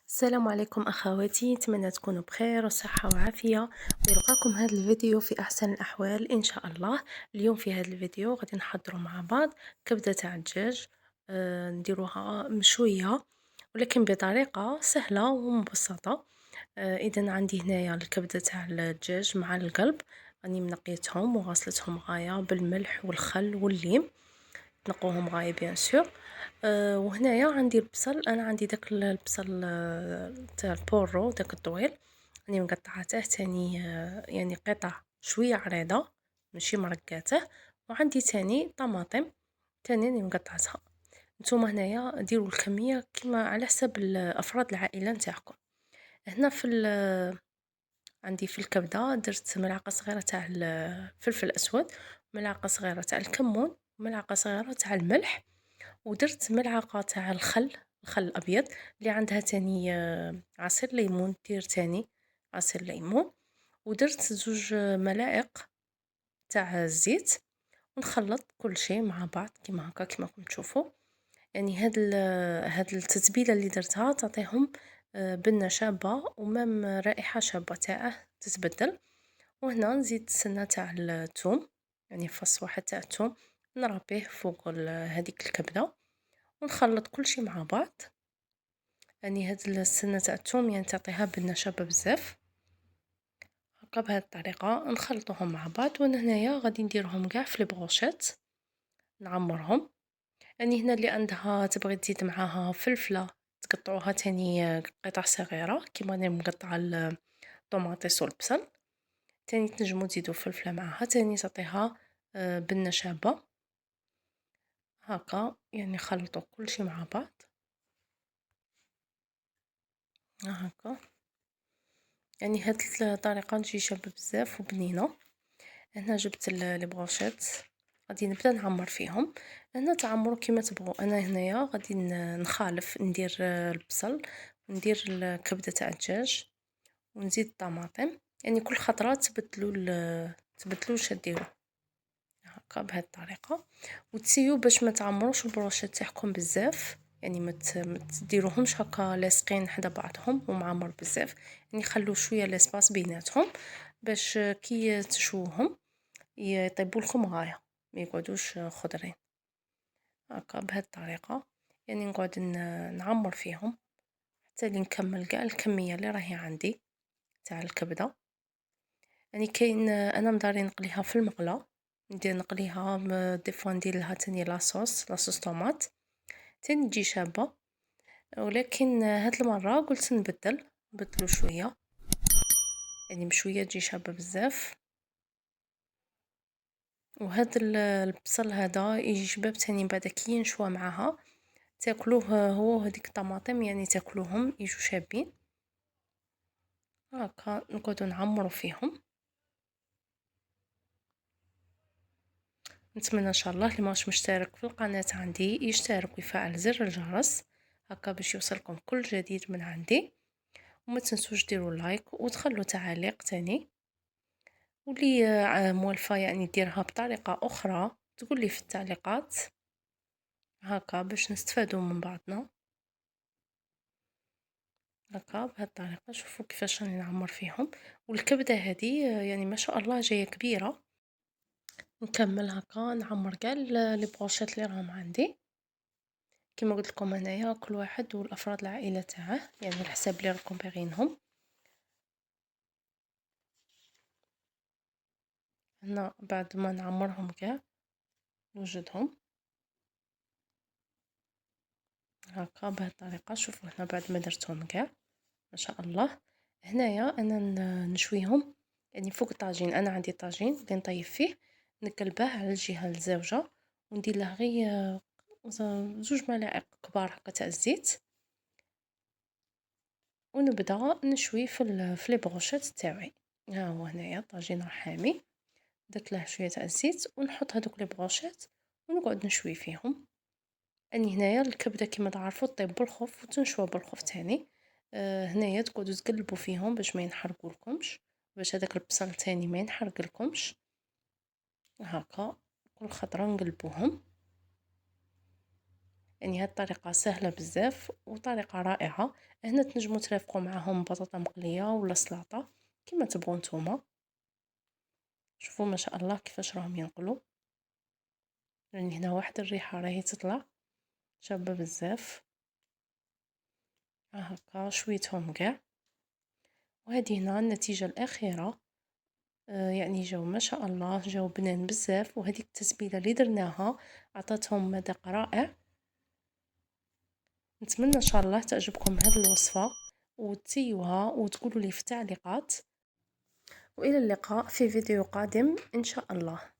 السلام عليكم أخواتي، نتمنى تكونوا بخير وصحة وعافية ويلقاكم هذا الفيديو في أحسن الأحوال إن شاء الله. اليوم في هذا الفيديو غادي نحضروا مع بعض كبدة تاع الدجاج. نديروها مشوية ولكن بطريقة سهلة ومبسطة. إذا عندي هنايا الكبدة تاع الدجاج مع القلب، راني منقيتهم وغسلتهم غاية بالملح والخل والليم، تنقوهم غاية بيان سور. وهنايا عندي البصل، انا عندي داك البصل تاع البورو داك الطويل، راني مقطعاته تاني يعني قطع شويه عريضه ماشي مرقاته. وعندي تاني طماطم تاني راني مقطعتها. نتوما هنايا ديروا الكميه كما على حسب افراد العائله نتاعكم. هنا عندي في الكبده درت ملعقه صغيره تاع الفلفل الاسود، ملعقه صغيره تاع الكمون، ملعقه صغيره تاع الملح، ودرت ملعقة تاع الخل الأبيض. اللي عندها تاني عصير ليمون دير تاني عصير ليمون. ودرت 2 ملائق تاع الزيت، ونخلط كل شيء مع بعض كيما هكا كيما راكم تشوفوا. يعني هاد التتبيلة اللي درتها تعطيهم بنة شابة ومام رائحة شابة تاعه تتبدل. وهنا نزيد سنة تاع الثوم، يعني فص واحد تاع الثوم نربيه فوق هذيك الكبدة، ونخلط كل شيء مع بعض. يعني هاد السنة تاع الثوم يعني تعطيها بنة شابة بزاف. هكا بهاد الطريقة نخلطوهم مع بعض. وانا هنايا غادي نديرهم كاع في البروشيت نعمرهم. يعني هنا اللي عندها تبغي تزيد معاها فلفلة تقطعوها تاني قطع صغيرة كيما راني مقطعة الطوماطيس والبصل. تاني تنجمو تزيدو فلفلة معاها تاني تعطيها بنة شابة. هكا يعني خلطوا كل شيء مع بعض هكا. يعني هاد الطريقة تجي شابة بزاف وبنينة. هنا جبت لي بروشيت غادي نبدا نعمر فيهم. هنا تعمروا كيما تبغوا. انا هنايا غادي نخالف ندير البصل وندير الكبده تاع الدجاج ونزيد الطماطم. يعني كل خطره تبدلوا واش ديروا هكا بهذه الطريقه. وتسيو باش ما تعمروش البروشيت تاعكم بزاف، يعني ما تديروهمش هكا لاصقين حدا بعضهم ومعمر بزاف. يعني خلوا شويه لاسباس بيناتهم باش كي تشووهم يطيبوا لكم غايه ما يقعدوش خضرين هكا بهذه الطريقه. يعني نقعد نعمر فيهم حتى اللي نكمل كاع الكميه اللي راهي عندي تاع الكبده. يعني كاين انا مداري نقليها في المقله، ندير نقليها دي فوا ندير لها تاني لاصوص طوماط تاني تجي شابه. ولكن هاد المره قلت نبدلو شويه، يعني بشويه تجي شابه بزاف. وهاد البصل هذا يجي شباب تاني بعد كي ينشوى معاها تاكلوه هو وهذيك الطماطم، يعني تاكلوهم يجوا شابين هكا. نقعدوا نعمروا فيهم. نتمنى ان شاء الله اللي ماش مشترك في القناه عندي يشترك ويفعل زر الجرس هكا باش يوصلكم كل جديد من عندي. وما تنسوش ديروا لايك وتخلوا تعاليق تاني. واللي موالفه يعني ديرها بطريقه اخرى تقول لي في التعليقات هكا باش نستفادوا من بعضنا هكا بهذه الطريقه. شوفوا كيفاش راني نعمر فيهم. والكبده هذه يعني ما شاء الله جايه كبيره. نكمل هكا نعمر كاع لي بروشيت اللي راهم عندي. كما قلت لكم هنايا كل واحد والافراد العائله تاعه، يعني الحساب اللي راكم باغينهم. هنا بعد ما نعمرهم كاع نوجدهم هكا بهذه الطريقه. شوفوا هنا بعد ما درتهم كاع ما شاء الله. هنايا انا نشويهم يعني فوق الطاجين. انا عندي طاجين اللي نطيب فيه، نقلبه على الجهه الزاوجه وندير له غير 2 ملاعق كبار هكا تاع الزيت. ونبدا نشوي في لي بروشيت تاعي. ها هو هنايا طاجين رحامي درت له شويه تاع الزيت ونحط هذوك لي بروشيت ونقعد نشوي فيهم. اني هنايا الكبده كما تعرفوا طيب بالخوف وتنشوى بالخوف تاني. هنايا تقعدوا تقلبوا فيهم باش ما ينحرقوا لكمش، باش هذاك البصل تاني ما ينحرق لكمش هكا. كل خطره نقلبوهم. يعني هاد الطريقة سهلة بزاف وطريقة رائعة. هنا تنجموا ترافقوا معاهم بطاطا مقلية ولا سلطة كيما تبغوا نتوما. شوفوا ما شاء الله كيفاش راهم ينقلوا، يعني هنا واحد الريحة راهي تطلع شابة بزاف. هكا شويتهم كاع، وهذه هنا النتيجة الأخيرة. يعني جاو ما شاء الله جاو بنان بزاف، وهذيك التتبيلة اللي درناها عطاتهم مذاق رائع. نتمنى ان شاء الله تعجبكم هذه الوصفة وتسيوها وتقولوا لي في التعليقات، والى اللقاء في فيديو قادم ان شاء الله.